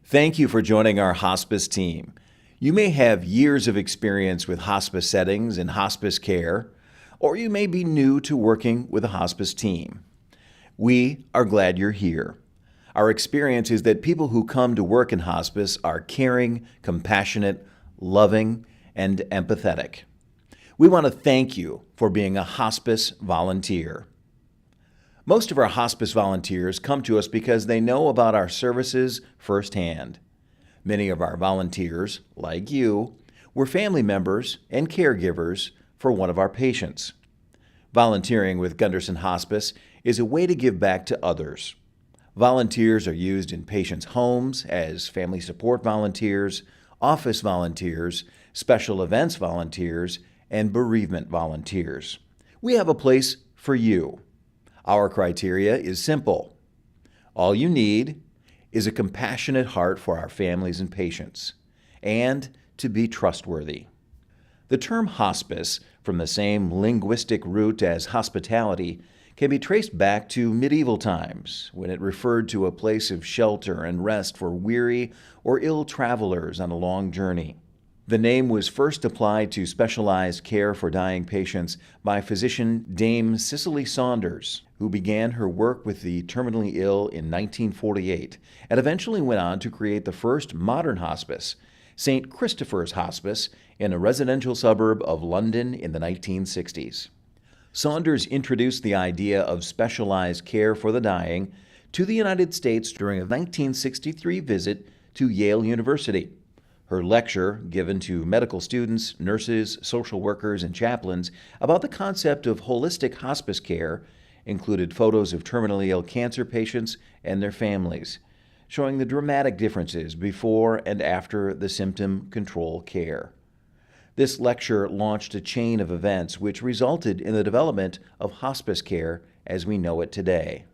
Thank you for joining our hospice team. You may have years of experience with hospice settings and hospice care, or you may be new to working with a hospice team. We are glad you're here. Our experience is that people who come to work in hospice are caring, compassionate, loving, and empathetic. We want to thank you for being a hospice volunteer. Most of our hospice volunteers come to us because they know about our services firsthand. Many of our volunteers, like you, were family members and caregivers for one of our patients. Volunteering with Gunderson Hospice is a way to give back to others. Volunteers are used in patients' homes as family support volunteers, office volunteers, special events volunteers, and bereavement volunteers. We have a place for you. Our criteria is simple. All you need is a compassionate heart for our families and patients, and to be trustworthy. The term hospice, from the same linguistic root as hospitality, can be traced back to medieval times, when it referred to a place of shelter and rest for weary or ill travelers on a long journey. The name was first applied to specialized care for dying patients by physician Dame Cicely Saunders, who began her work with the terminally ill in 1948 and eventually went on to create the first modern hospice, St. Christopher's Hospice, in a residential suburb of London in the 1960s. Saunders introduced the idea of specialized care for the dying to the United States during a 1963 visit to Yale University. Her lecture, given to medical students, nurses, social workers, and chaplains about the concept of holistic hospice care, included photos of terminally ill cancer patients and their families, showing the dramatic differences before and after the symptom control care. This lecture launched a chain of events which resulted in the development of hospice care as we know it today.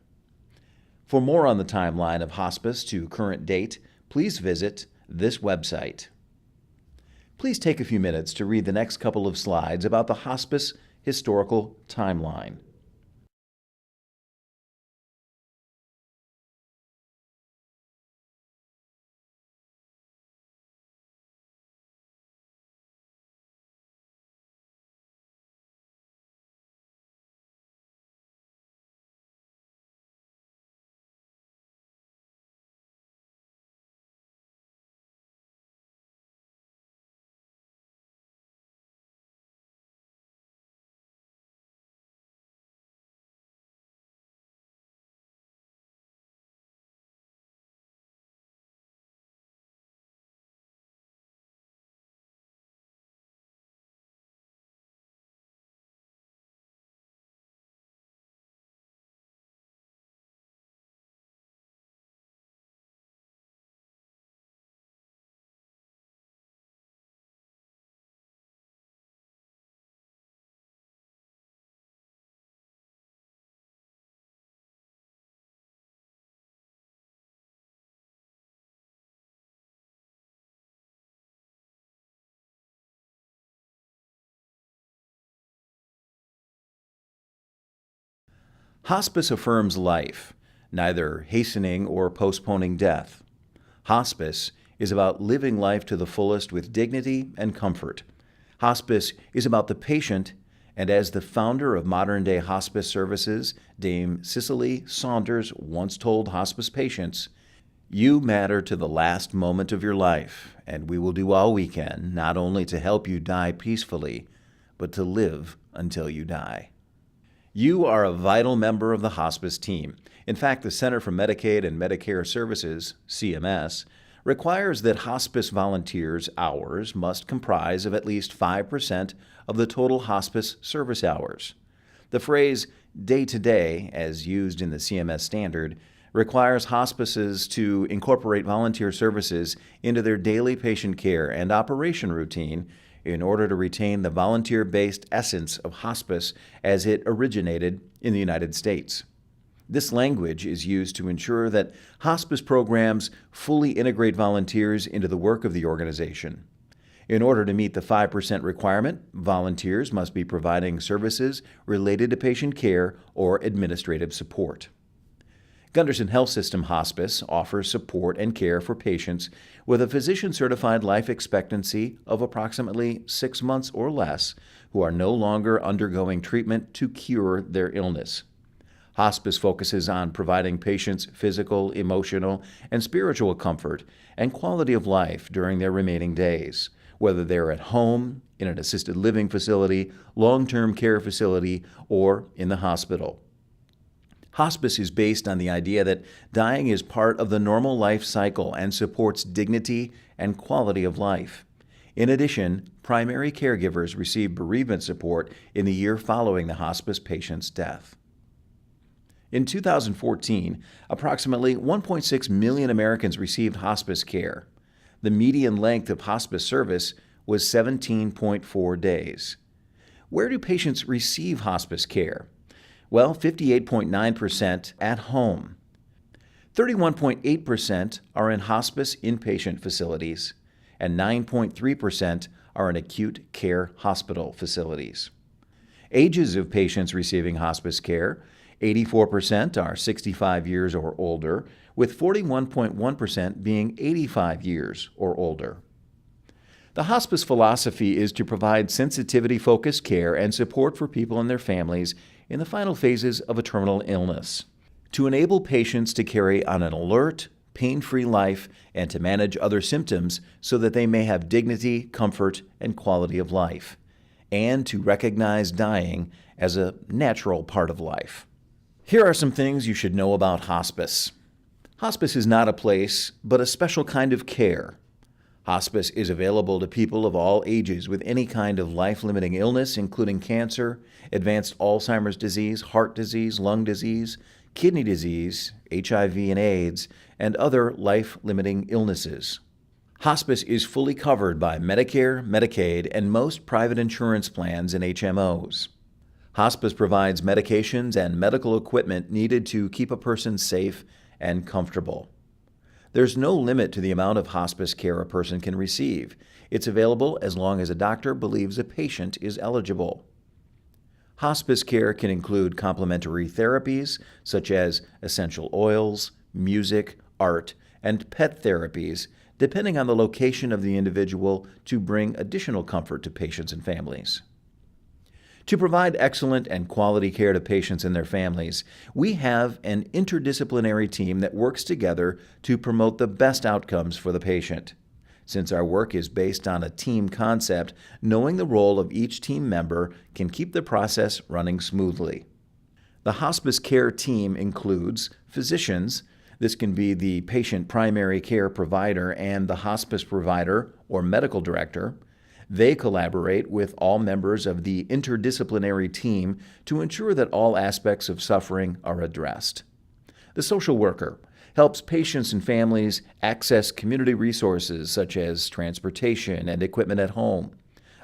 For more on the timeline of hospice to current date, please visit this website. Please take a few minutes to read the next couple of slides about the hospice historical timeline. Hospice affirms life, neither hastening or postponing death. Hospice is about living life to the fullest with dignity and comfort. Hospice is about the patient, and as the founder of modern-day hospice services, Dame Cicely Saunders once told hospice patients, "You matter to the last moment of your life, and we will do all we can not only to help you die peacefully, but to live until you die." You are a vital member of the hospice team. In fact, the Center for Medicaid and Medicare Services, CMS, requires that hospice volunteers' hours must comprise of at least 5% of the total hospice service hours. The phrase day-to-day, as used in the CMS standard, requires hospices to incorporate volunteer services into their daily patient care and operation routine in order to retain the volunteer-based essence of hospice as it originated in the United States. This language is used to ensure that hospice programs fully integrate volunteers into the work of the organization. In order to meet the 5% requirement, volunteers must be providing services related to patient care or administrative support. Gunderson Health System Hospice offers support and care for patients with a physician-certified life expectancy of approximately 6 months or less who are no longer undergoing treatment to cure their illness. Hospice focuses on providing patients physical, emotional, and spiritual comfort and quality of life during their remaining days, whether they're at home, in an assisted living facility, long-term care facility, or in the hospital. Hospice is based on the idea that dying is part of the normal life cycle and supports dignity and quality of life. In addition, primary caregivers receive bereavement support in the year following the hospice patient's death. In 2014, approximately 1.6 million Americans received hospice care. The median length of hospice service was 17.4 days. Where do patients receive hospice care? Well, 58.9% at home. 31.8% are in hospice inpatient facilities, and 9.3% are in acute care hospital facilities. Ages of patients receiving hospice care: 84% are 65 years or older, with 41.1% being 85 years or older. The hospice philosophy is to provide sensitivity-focused care and support for people and their families in the final phases of a terminal illness, to enable patients to carry on an alert, pain-free life and to manage other symptoms so that they may have dignity, comfort, and quality of life, and to recognize dying as a natural part of life. Here are some things you should know about hospice. Hospice is not a place, but a special kind of care. Hospice is available to people of all ages with any kind of life-limiting illness, including cancer, advanced Alzheimer's disease, heart disease, lung disease, kidney disease, HIV and AIDS, and other life-limiting illnesses. Hospice is fully covered by Medicare, Medicaid, and most private insurance plans and HMOs. Hospice provides medications and medical equipment needed to keep a person safe and comfortable. There's no limit to the amount of hospice care a person can receive. It's available as long as a doctor believes a patient is eligible. Hospice care can include complementary therapies such as essential oils, music, art, and pet therapies, depending on the location of the individual, to bring additional comfort to patients and families. To provide excellent and quality care to patients and their families, we have an interdisciplinary team that works together to promote the best outcomes for the patient. Since our work is based on a team concept, knowing the role of each team member can keep the process running smoothly. The hospice care team includes physicians. This can be the patient primary care provider and the hospice provider or medical director. They collaborate with all members of the interdisciplinary team to ensure that all aspects of suffering are addressed. The social worker helps patients and families access community resources such as transportation and equipment at home,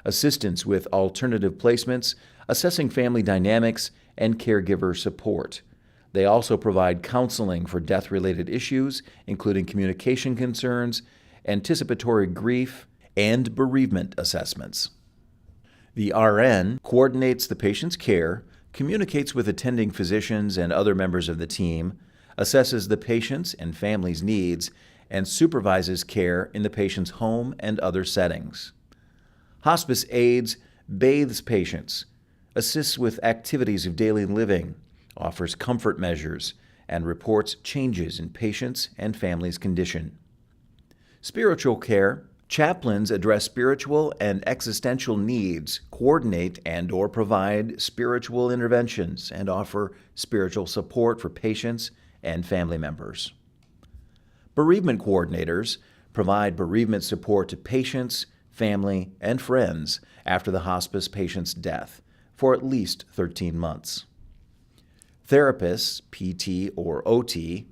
assistance with alternative placements, assessing family dynamics, and caregiver support. They also provide counseling for death-related issues, including communication concerns, anticipatory grief, and bereavement assessments. The RN coordinates the patient's care, communicates with attending physicians and other members of the team, assesses the patient's and family's needs, and supervises care in the patient's home and other settings. Hospice aids bathes patients, assists with activities of daily living, offers comfort measures, and reports changes in patients' and families' condition. Spiritual care: chaplains address spiritual and existential needs, coordinate and/or provide spiritual interventions, and offer spiritual support for patients and family members. Bereavement coordinators provide bereavement support to patients, family, and friends after the hospice patient's death for at least 13 months. Therapists, PT or OT,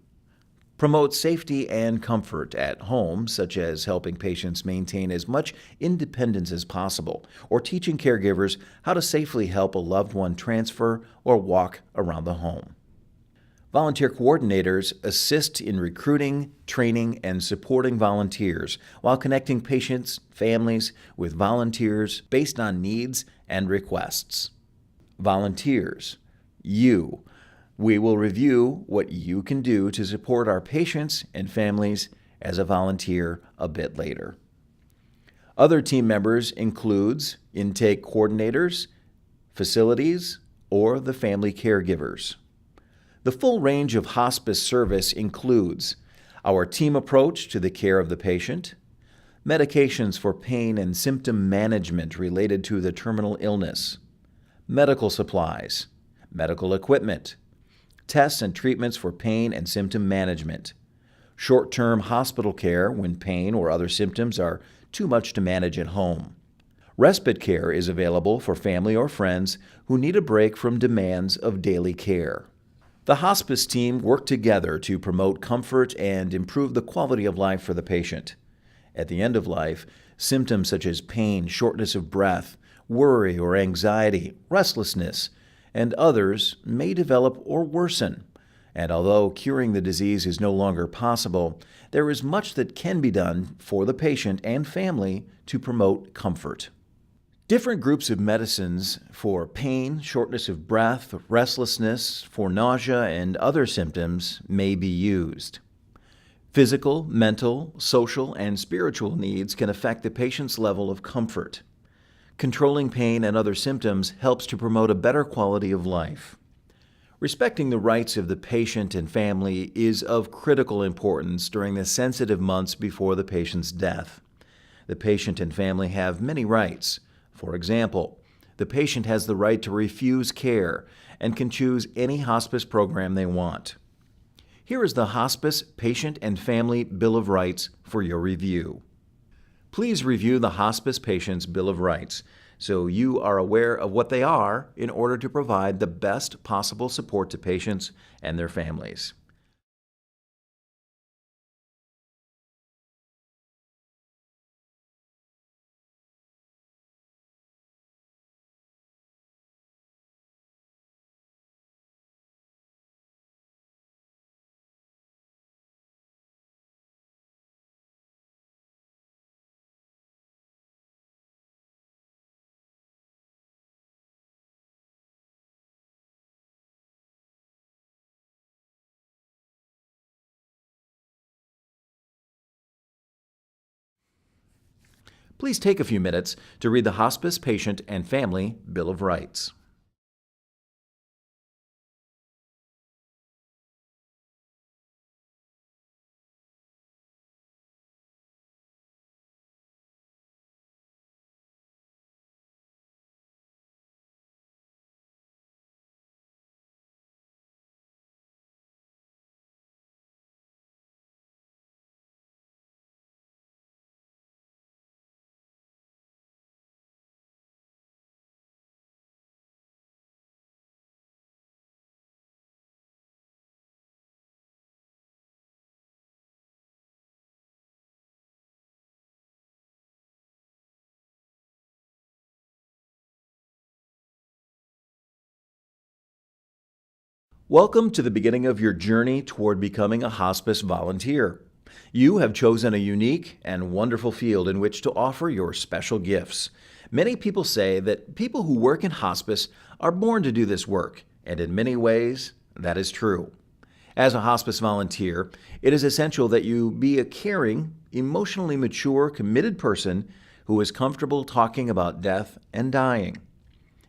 promote safety and comfort at home, such as helping patients maintain as much independence as possible, or teaching caregivers how to safely help a loved one transfer or walk around the home. Volunteer coordinators assist in recruiting, training, and supporting volunteers while connecting patients, families with volunteers based on needs and requests. Volunteers, you. We will review what you can do to support our patients and families as a volunteer a bit later. Other team members includes intake coordinators, facilities, or the family caregivers. The full range of hospice service includes our team approach to the care of the patient, medications for pain and symptom management related to the terminal illness, medical supplies, medical equipment, tests and treatments for pain and symptom management, short-term hospital care when pain or other symptoms are too much to manage at home. Respite care is available for family or friends who need a break from demands of daily care. The hospice team work together to promote comfort and improve the quality of life for the patient. At the end of life, symptoms such as pain, shortness of breath, worry or anxiety, restlessness, and others may develop or worsen. And although curing the disease is no longer possible, there is much that can be done for the patient and family to promote comfort. Different groups of medicines for pain, shortness of breath, restlessness, for nausea, and other symptoms may be used. Physical, mental, social, and spiritual needs can affect the patient's level of comfort. Controlling pain and other symptoms helps to promote a better quality of life. Respecting the rights of the patient and family is of critical importance during the sensitive months before the patient's death. The patient and family have many rights. For example, the patient has the right to refuse care and can choose any hospice program they want. Here is the Hospice Patient and Family Bill of Rights for your review. Please review the hospice patient's Bill of Rights so you are aware of what they are in order to provide the best possible support to patients and their families. Please take a few minutes to read the Hospice Patient and Family Bill of Rights. Welcome to the beginning of your journey toward becoming a hospice volunteer. You have chosen a unique and wonderful field in which to offer your special gifts. Many people say that people who work in hospice are born to do this work, and in many ways, that is true. As a hospice volunteer, it is essential that you be a caring, emotionally mature, committed person who is comfortable talking about death and dying.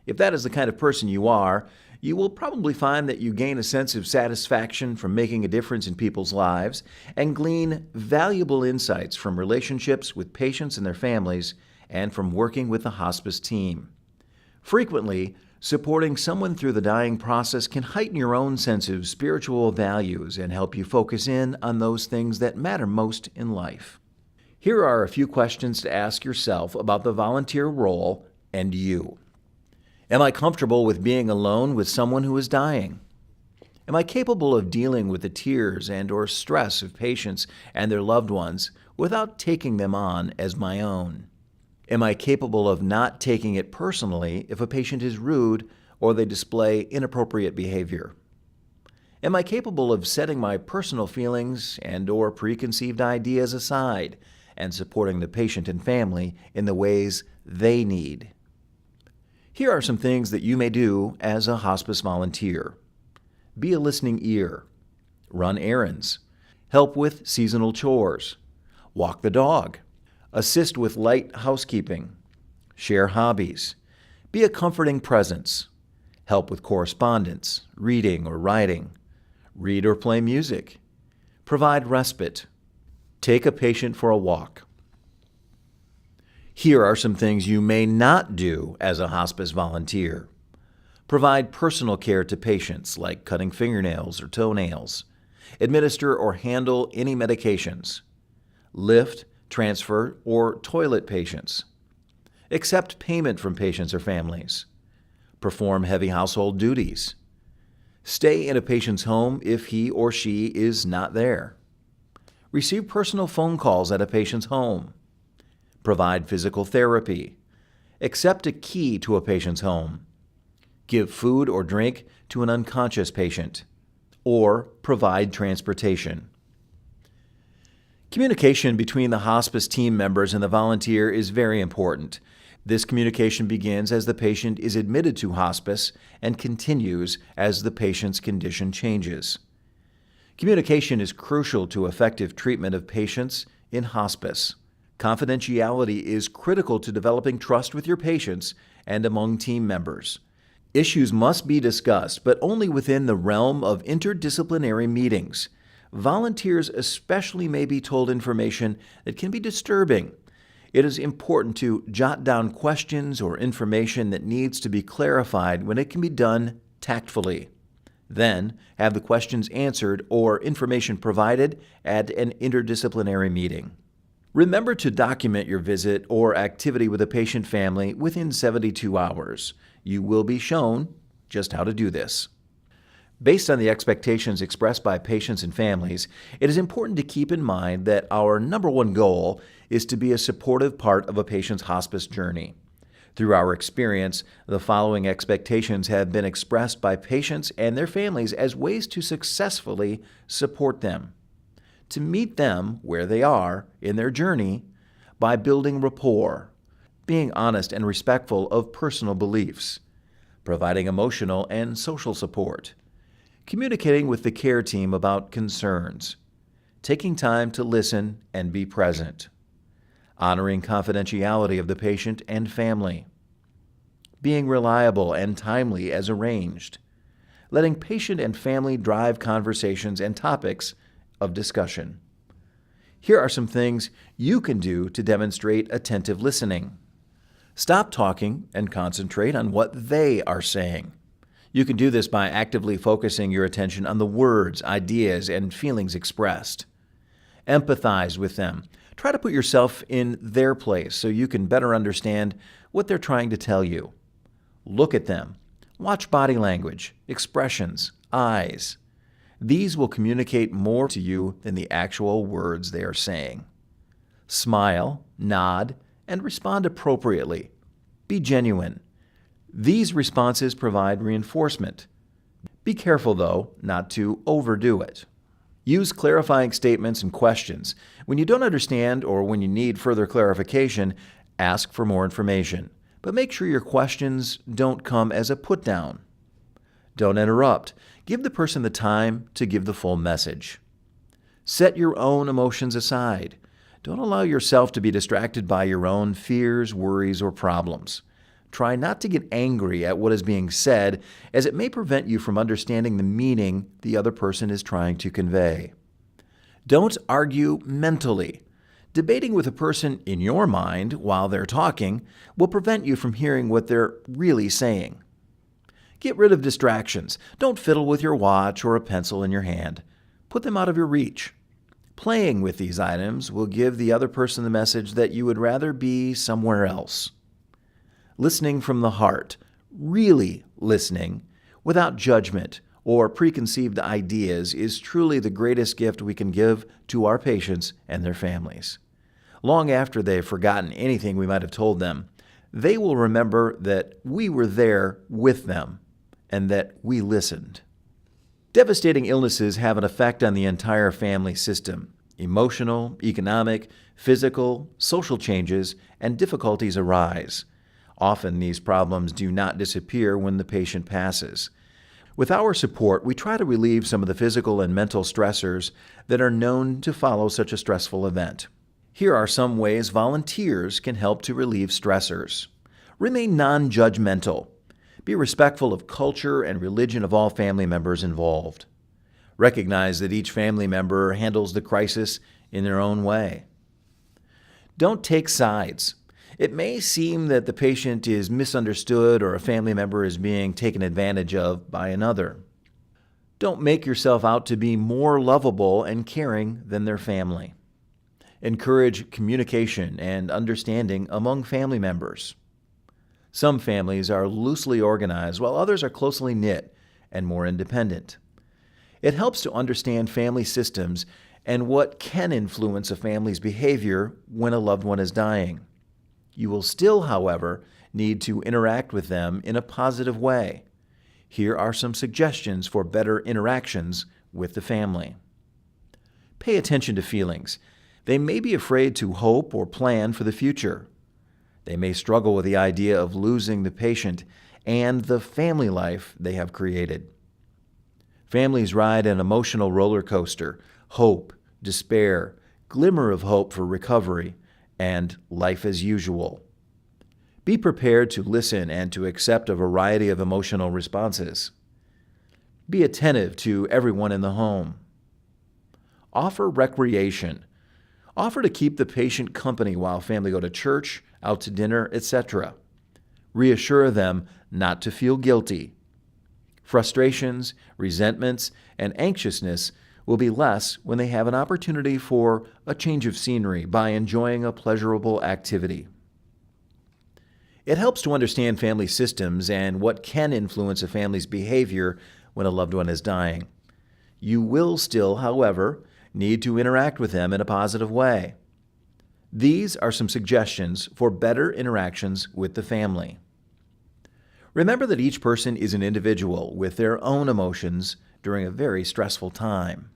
If that is the kind of person you are, you will probably find that you gain a sense of satisfaction from making a difference in people's lives and glean valuable insights from relationships with patients and their families and from working with the hospice team. Frequently, supporting someone through the dying process can heighten your own sense of spiritual values and help you focus in on those things that matter most in life. Here are a few questions to ask yourself about the volunteer role and you. Am I comfortable with being alone with someone who is dying? Am I capable of dealing with the tears and/or stress of patients and their loved ones without taking them on as my own? Am I capable of not taking it personally if a patient is rude or they display inappropriate behavior? Am I capable of setting my personal feelings and/or preconceived ideas aside and supporting the patient and family in the ways they need? Here are some things that you may do as a hospice volunteer. Be a listening ear. Run errands. Help with seasonal chores. Walk the dog. Assist with light housekeeping. Share hobbies. Be a comforting presence. Help with correspondence, reading or writing. Read or play music. Provide respite. Take a patient for a walk. Here are some things you may not do as a hospice volunteer. Provide personal care to patients, like cutting fingernails or toenails. Administer or handle any medications. Lift, transfer, or toilet patients. Accept payment from patients or families. Perform heavy household duties. Stay in a patient's home if he or she is not there. Receive personal phone calls at a patient's home. Provide physical therapy. Accept a key to a patient's home. Give food or drink to an unconscious patient. Or provide transportation. Communication between the hospice team members and the volunteer is very important. This communication begins as the patient is admitted to hospice and continues as the patient's condition changes. Communication is crucial to effective treatment of patients in hospice. Confidentiality is critical to developing trust with your patients and among team members. Issues must be discussed, but only within the realm of interdisciplinary meetings. Volunteers especially may be told information that can be disturbing. It is important to jot down questions or information that needs to be clarified when it can be done tactfully. Then, have the questions answered or information provided at an interdisciplinary meeting. Remember to document your visit or activity with a patient family within 72 hours. You will be shown just how to do this. Based on the expectations expressed by patients and families, it is important to keep in mind that our number one goal is to be a supportive part of a patient's hospice journey. Through our experience, the following expectations have been expressed by patients and their families as ways to successfully support them. To meet them where they are in their journey by building rapport, being honest and respectful of personal beliefs, providing emotional and social support, communicating with the care team about concerns, taking time to listen and be present, honoring confidentiality of the patient and family, being reliable and timely as arranged, letting patient and family drive conversations and topics of discussion. Here are some things you can do to demonstrate attentive listening. Stop talking and concentrate on what they are saying. You can do this by actively focusing your attention on the words, ideas, and feelings expressed. Empathize with them. Try to put yourself in their place so you can better understand what they're trying to tell you. Look at them. Watch body language, expressions, eyes. These will communicate more to you than the actual words they are saying. Smile, nod, and respond appropriately. Be genuine. These responses provide reinforcement. Be careful, though, not to overdo it. Use clarifying statements and questions. When you don't understand or when you need further clarification, ask for more information. But make sure your questions don't come as a put-down. Don't interrupt. Give the person the time to give the full message. Set your own emotions aside. Don't allow yourself to be distracted by your own fears, worries, or problems. Try not to get angry at what is being said, as it may prevent you from understanding the meaning the other person is trying to convey. Don't argue mentally. Debating with a person in your mind while they're talking will prevent you from hearing what they're really saying. Get rid of distractions. Don't fiddle with your watch or a pencil in your hand. Put them out of your reach. Playing with these items will give the other person the message that you would rather be somewhere else. Listening from the heart, really listening, without judgment or preconceived ideas, is truly the greatest gift we can give to our patients and their families. Long after they've forgotten anything we might have told them, they will remember that we were there with them and that we listened. Devastating illnesses have an effect on the entire family system. Emotional, economic, physical, social changes, and difficulties arise. Often these problems do not disappear when the patient passes. With our support, we try to relieve some of the physical and mental stressors that are known to follow such a stressful event. Here are some ways volunteers can help to relieve stressors. Remain non-judgmental. Be respectful of culture and religion of all family members involved. Recognize that each family member handles the crisis in their own way. Don't take sides. It may seem that the patient is misunderstood or a family member is being taken advantage of by another. Don't make yourself out to be more lovable and caring than their family. Encourage communication and understanding among family members. Some families are loosely organized while others are closely knit and more independent. It helps to understand family systems and what can influence a family's behavior when a loved one is dying. You will still, however, need to interact with them in a positive way. Here are some suggestions for better interactions with the family. Pay attention to feelings. They may be afraid to hope or plan for the future. They may struggle with the idea of losing the patient and the family life they have created. Families ride an emotional roller coaster: hope, despair, glimmer of hope for recovery, and life as usual. Be prepared to listen and to accept a variety of emotional responses. Be attentive to everyone in the home. Offer recreation. Offer to keep the patient company while family go to church, out to dinner, etc. Reassure them not to feel guilty. Frustrations, resentments, and anxiousness will be less when they have an opportunity for a change of scenery by enjoying a pleasurable activity. It helps to understand family systems and what can influence a family's behavior when a loved one is dying. You will still, however, need to interact with them in a positive way. These are some suggestions for better interactions with the family. Remember that each person is an individual with their own emotions during a very stressful time.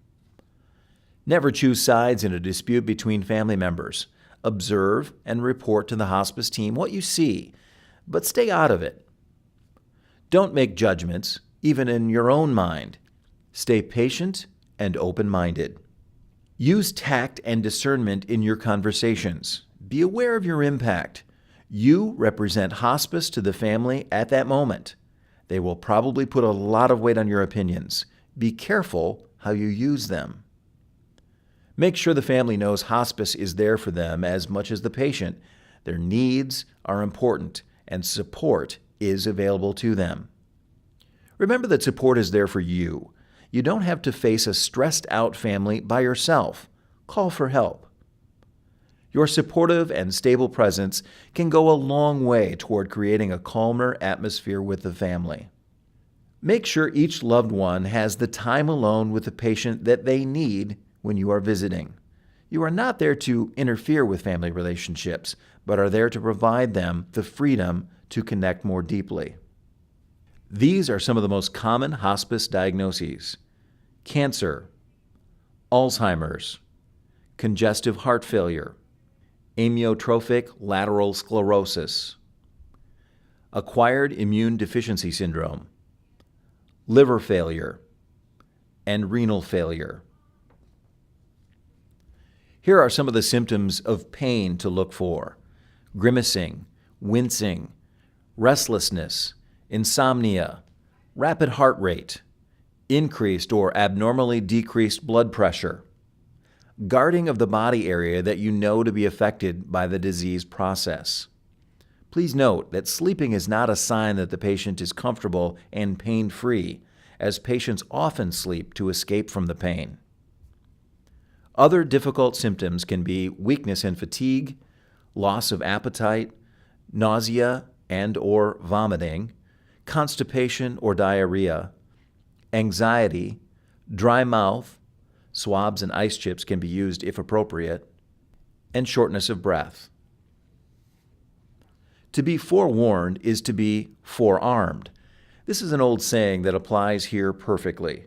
Never choose sides in a dispute between family members. Observe and report to the hospice team what you see, but stay out of it. Don't make judgments, even in your own mind. Stay patient and open-minded. Use tact and discernment in your conversations. Be aware of your impact. You represent hospice to the family at that moment. They will probably put a lot of weight on your opinions. Be careful how you use them. Make sure the family knows hospice is there for them as much as the patient. Their needs are important, and support is available to them. Remember that support is there for you. You don't have to face a stressed-out family by yourself. Call for help. Your supportive and stable presence can go a long way toward creating a calmer atmosphere with the family. Make sure each loved one has the time alone with the patient that they need when you are visiting. You are not there to interfere with family relationships, but are there to provide them the freedom to connect more deeply. These are some of the most common hospice diagnoses: cancer, Alzheimer's, congestive heart failure, amyotrophic lateral sclerosis, acquired immune deficiency syndrome, liver failure, and renal failure. Here are some of the symptoms of pain to look for: grimacing, wincing, restlessness, insomnia, rapid heart rate, increased or abnormally decreased blood pressure, guarding of the body area that you know to be affected by the disease process. Please note that sleeping is not a sign that the patient is comfortable and pain-free, as patients often sleep to escape from the pain. Other difficult symptoms can be weakness and fatigue, loss of appetite, nausea and/or vomiting, constipation or diarrhea, anxiety, dry mouth, swabs and ice chips can be used if appropriate, and shortness of breath. To be forewarned is to be forearmed. This is an old saying that applies here perfectly.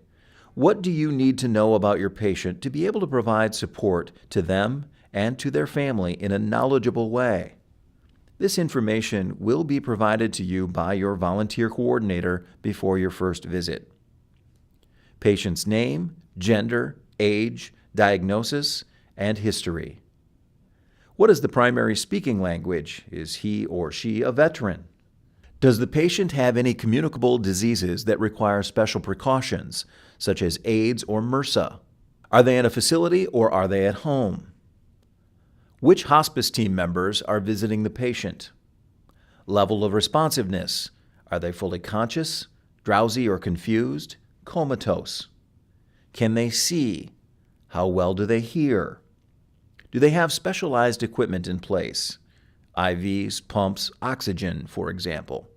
What do you need to know about your patient to be able to provide support to them and to their family in a knowledgeable way? This information will be provided to you by your volunteer coordinator before your first visit. patient's name, gender, age, diagnosis, and history. What is the primary speaking language? Is he or she a veteran? Does the patient have any communicable diseases that require special precautions, such as AIDS or MRSA? Are they in a facility or are they at home? Which hospice team members are visiting the patient? Level of responsiveness. Are they fully conscious, drowsy or confused, comatose? Can they see? How well do they hear? Do they have specialized equipment in place? IVs, pumps, oxygen, for example.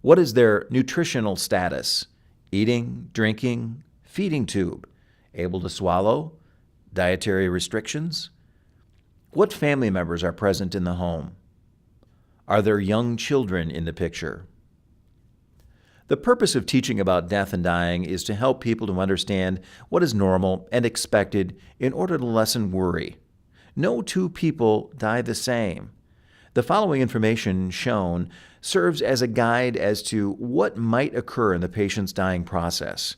What is their nutritional status? Eating, drinking, feeding tube, able to swallow, dietary restrictions? What family members are present in the home? Are there young children in the picture? The purpose of teaching about death and dying is to help people to understand what is normal and expected in order to lessen worry. No two people die the same. The following information shown serves as a guide as to what might occur in the patient's dying process.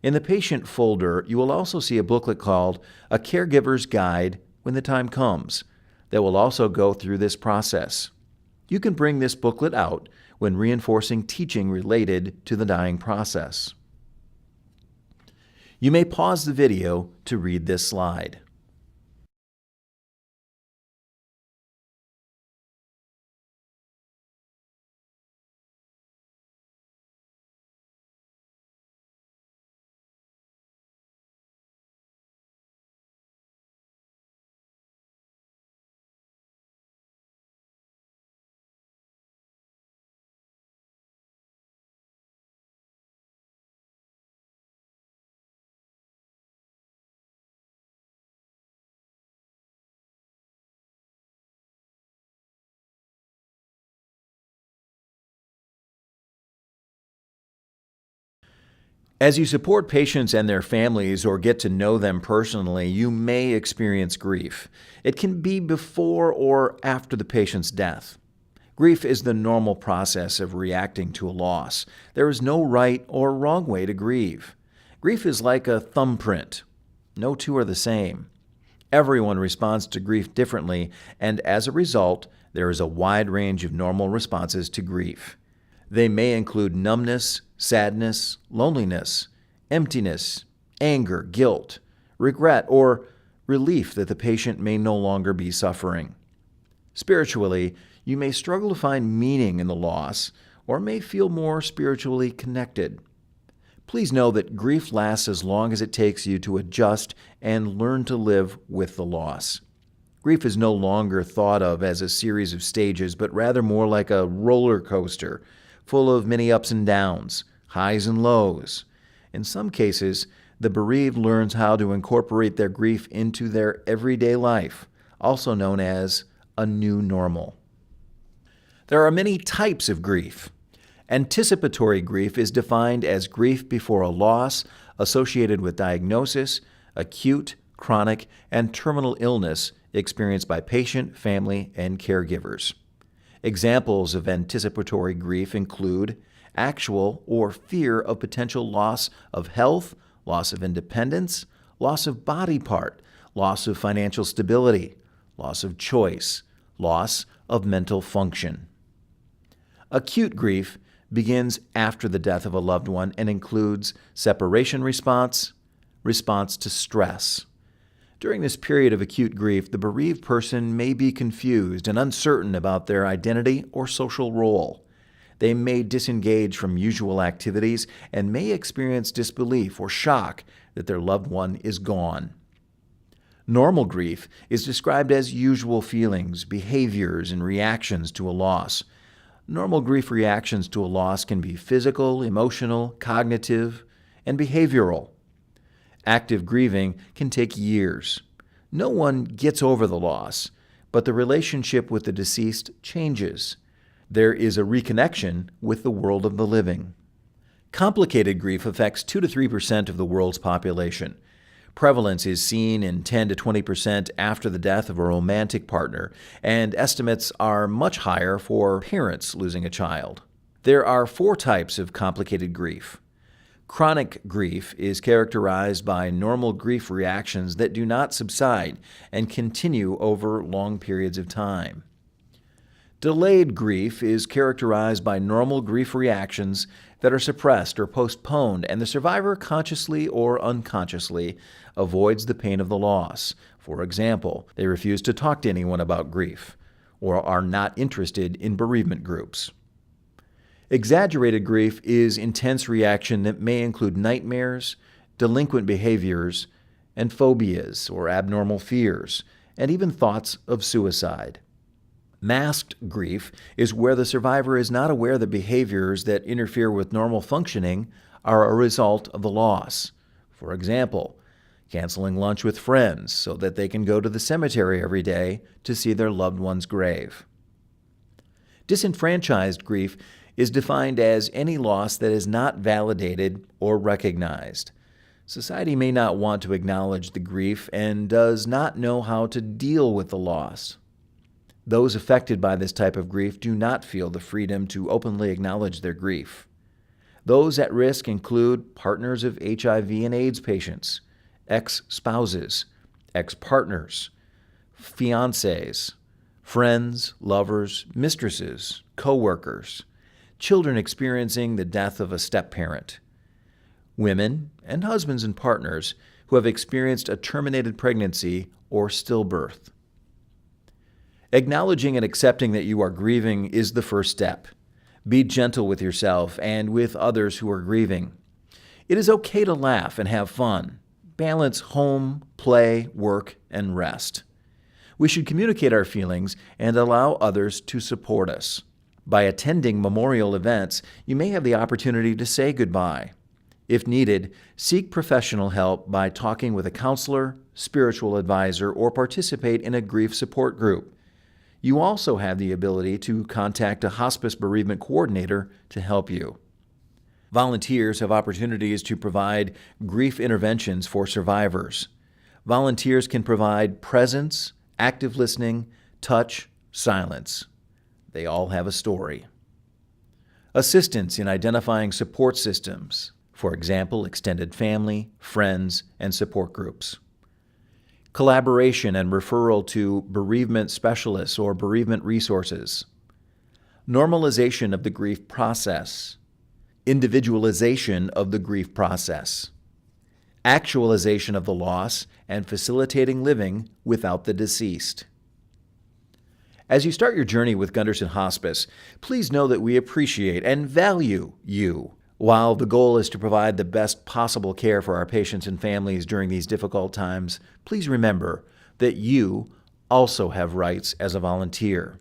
In the patient folder, you will also see a booklet called A Caregiver's Guide When the Time Comes that will also go through this process. You can bring this booklet out when reinforcing teaching related to the dying process. You may pause the video to read this slide. As you support patients and their families or get to know them personally, you may experience grief. It can be before or after the patient's death. Grief is the normal process of reacting to a loss. There is no right or wrong way to grieve. Grief is like a thumbprint. No two are the same. Everyone responds to grief differently, and as a result, there is a wide range of normal responses to grief. They may include numbness, sadness, loneliness, emptiness, anger, guilt, regret, or relief that the patient may no longer be suffering. Spiritually, you may struggle to find meaning in the loss or may feel more spiritually connected. Please know that grief lasts as long as it takes you to adjust and learn to live with the loss. Grief is no longer thought of as a series of stages, but rather more like a roller coaster, full of many ups and downs, highs and lows. In some cases, the bereaved learns how to incorporate their grief into their everyday life, also known as a new normal. There are many types of grief. Anticipatory grief is defined as grief before a loss associated with diagnosis, acute, chronic, and terminal illness experienced by patient, family, and caregivers. Examples of anticipatory grief include actual or fear of potential loss of health, loss of independence, loss of body part, loss of financial stability, loss of choice, loss of mental function. Acute grief begins after the death of a loved one and includes separation response, response to stress. During this period of acute grief, the bereaved person may be confused and uncertain about their identity or social role. They may disengage from usual activities and may experience disbelief or shock that their loved one is gone. Normal grief is described as usual feelings, behaviors, and reactions to a loss. Normal grief reactions to a loss can be physical, emotional, cognitive, and behavioral. Active grieving can take years. No one gets over the loss, but the relationship with the deceased changes. There is a reconnection with the world of the living. Complicated grief affects 2 to 3% of the world's population. Prevalence is seen in 10 to 20% after the death of a romantic partner, and estimates are much higher for parents losing a child. There are 4 types of complicated grief. Chronic grief is characterized by normal grief reactions that do not subside and continue over long periods of time. Delayed grief is characterized by normal grief reactions that are suppressed or postponed, and the survivor consciously or unconsciously avoids the pain of the loss. For example, they refuse to talk to anyone about grief or are not interested in bereavement groups. Exaggerated grief is intense reaction that may include nightmares, delinquent behaviors, and phobias or abnormal fears, and even thoughts of suicide. Masked grief is where the survivor is not aware that behaviors that interfere with normal functioning are a result of the loss. For example, canceling lunch with friends so that they can go to the cemetery every day to see their loved one's grave. Disenfranchised grief is defined as any loss that is not validated or recognized. Society may not want to acknowledge the grief and does not know how to deal with the loss. Those affected by this type of grief do not feel the freedom to openly acknowledge their grief. Those at risk include partners of HIV and AIDS patients, ex-spouses, ex-partners, fiancés, friends, lovers, mistresses, co-workers, children experiencing the death of a step-parent, women and husbands and partners who have experienced a terminated pregnancy or stillbirth. Acknowledging and accepting that you are grieving is the first step. Be gentle with yourself and with others who are grieving. It is okay to laugh and have fun. Balance home, play, work, and rest. We should communicate our feelings and allow others to support us. By attending memorial events, you may have the opportunity to say goodbye. If needed, seek professional help by talking with a counselor, spiritual advisor, or participate in a grief support group. You also have the ability to contact a hospice bereavement coordinator to help you. Volunteers have opportunities to provide grief interventions for survivors. Volunteers can provide presence, active listening, touch, silence. They all have a story. Assistance in identifying support systems, for example, extended family, friends, and support groups. Collaboration and referral to bereavement specialists or bereavement resources. Normalization of the grief process. Individualization of the grief process. Actualization of the loss and facilitating living without the deceased. As you start your journey with Gunderson Hospice, please know that we appreciate and value you. While the goal is to provide the best possible care for our patients and families during these difficult times, please remember that you also have rights as a volunteer.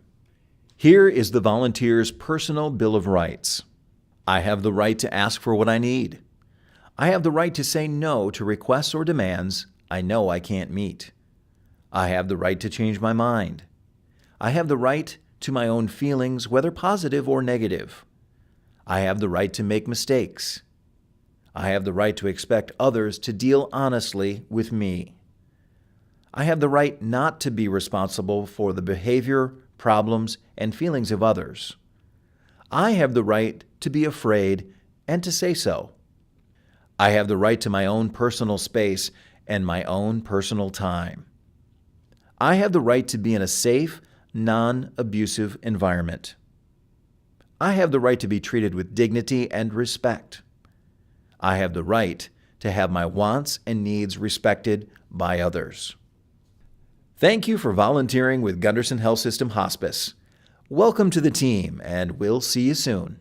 Here is the volunteer's personal Bill of Rights. I have the right to ask for what I need. I have the right to say no to requests or demands I know I can't meet. I have the right to change my mind. I have the right to my own feelings, whether positive or negative. I have the right to make mistakes. I have the right to expect others to deal honestly with me. I have the right not to be responsible for the behavior, problems, and feelings of others. I have the right to be afraid and to say so. I have the right to my own personal space and my own personal time. I have the right to be in a safe, non-abusive environment. I have the right to be treated with dignity and respect. I have the right to have my wants and needs respected by others. Thank you for volunteering with Gunderson Health System Hospice. Welcome to the team, and we'll see you soon.